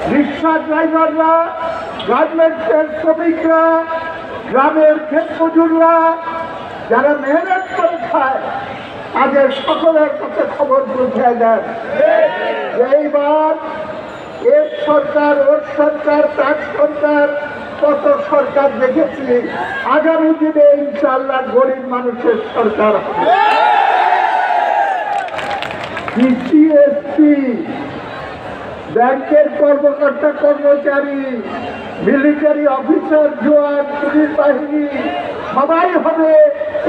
রিক্সা ড্রাইভাররা, গার্মেন্টসের শ্রমিকরা, গ্রামের ক্ষেত মজুররা যারা মেহনত করে খায় তাদের সকলের কাছে খবর পৌঁছায় দেন। এইবার এর সরকার, ওর সরকার, তার সরকার, কত সরকার দেখেছি, আগামী দিনে ইনশাআল্লাহ গরিব মানুষের সরকার হবে। জিএসটি, ব্যাংকের কর্মকর্তা কর্মচারী, মিলিটারি অফিসার, জওয়ান, পুলিশ বাহিনী সবাই হবে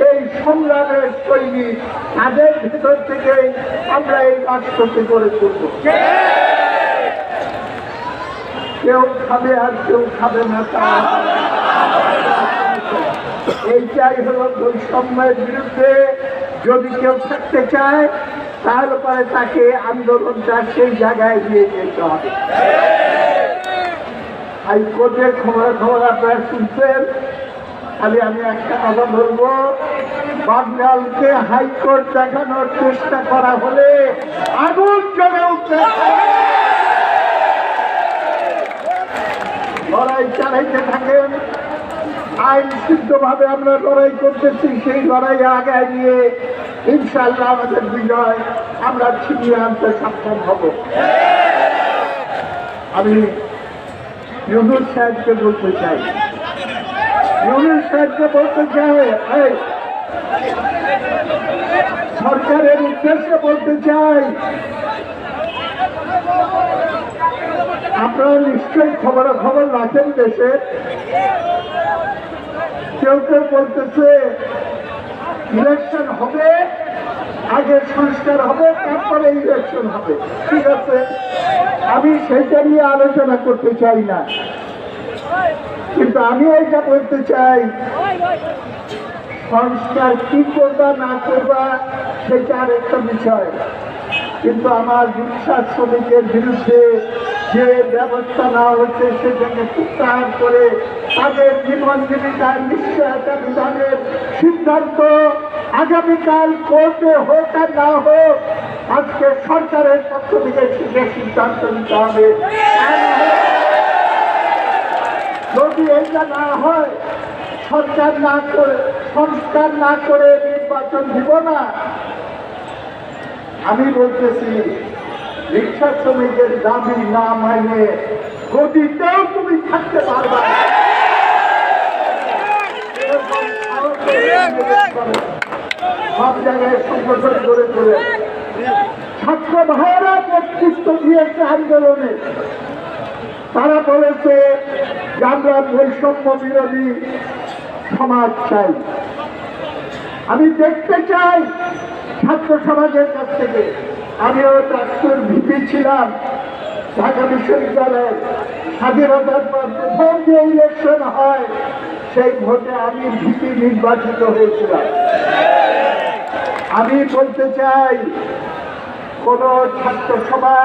এই সংগ্রামের সৈনিক। তাদের ভেতর থেকে আমরা এই রাষ্ট্রকে গড়ে তুলব। কেউ খাবে আর কেউ খাবে না, তা এইটাই হলো বৈষম্যের বিরুদ্ধে। যদি কেউ থাকতে চায় তাহলে পরে তাকে আন্দোলনটা সেই জায়গায় নিয়ে যেতে হবে। হাইকোর্টের খবর আপনারা শুনছেন, খালি আমি একটা কথা বলবো, বাঙালকে হাইকোর্ট দেখানোর চেষ্টা করা হলে আগুন জ্বলে উঠবে। লড়াই চালাইতে থাকেন, আইন সিদ্ধভাবে আমরা লড়াই করতেছি, সেই লড়াই আগায় নিয়ে ইনশাআল্লাহ আমাদের বিজয় আমরা ছিনিয়ে আনতে সক্ষম হব। আমি ইউনূস সাহেবকে বলতে চাই, ইউনূস সাহেবকে বলতে চাই, সরকারের উদ্দেশ্যে বলতে চাই, আপনারা নিশ্চয়ই খবর রাখেন দেশে। কেউ কেউ বলতেছে ইলেকশন হবে, আগে সংস্কার হবে, তারপরে ইলেকশন হবে। ঠিক আছে, আমি সেইটা নিয়ে আলোচনা করতে চাই না, কিন্তু আমি এইটা বলতে চাই, সংস্কার কি করবা না করবা সেটা আর একটা বিষয়, কিন্তু আমার রিক্সা শ্রমিকের বিরুদ্ধে যে ব্যবস্থা নেওয়া হচ্ছে সেটাকে প্রত্যাহার করে তাদের জীবন জীবিকার নিশ্চয়তা বিধানের সিদ্ধান্ত আগামীকাল কোর্টে হোক আর না হোক আজকে সরকারের পক্ষ থেকে সেটা সিদ্ধান্ত নিতে হবে। যদি এইটা না হয়, সরকার না করে, সংস্কার না করে নির্বাচন দিব না। আমি বলতেছি রিক্সা শ্রমিকের দাবি না মাইনে গদিতেও তুমি থাকতে পারবা। সব জায়গায় সংগঠন করে তোলে, ছাত্র ভাইয়েরা নেতৃত্ব দিয়েছে আন্দোলনে। তারা বলেছে যে আমরা বৈষম্য বিরোধী সমাজ চাই। আমি দেখতে চাই ছাত্র সমাজের কাছ থেকে, আমিও ডাক্তার ভিপি ছিলাম ঢাকা বিশ্ববিদ্যালয়ের, স্বাধীনতার পর প্রথম যে ইলেকশন হয় সেই ভোটে আমি ভিপি নির্বাচিত হয়েছিলাম। আমি বলতে চাই কোন ছাত্র সমাজ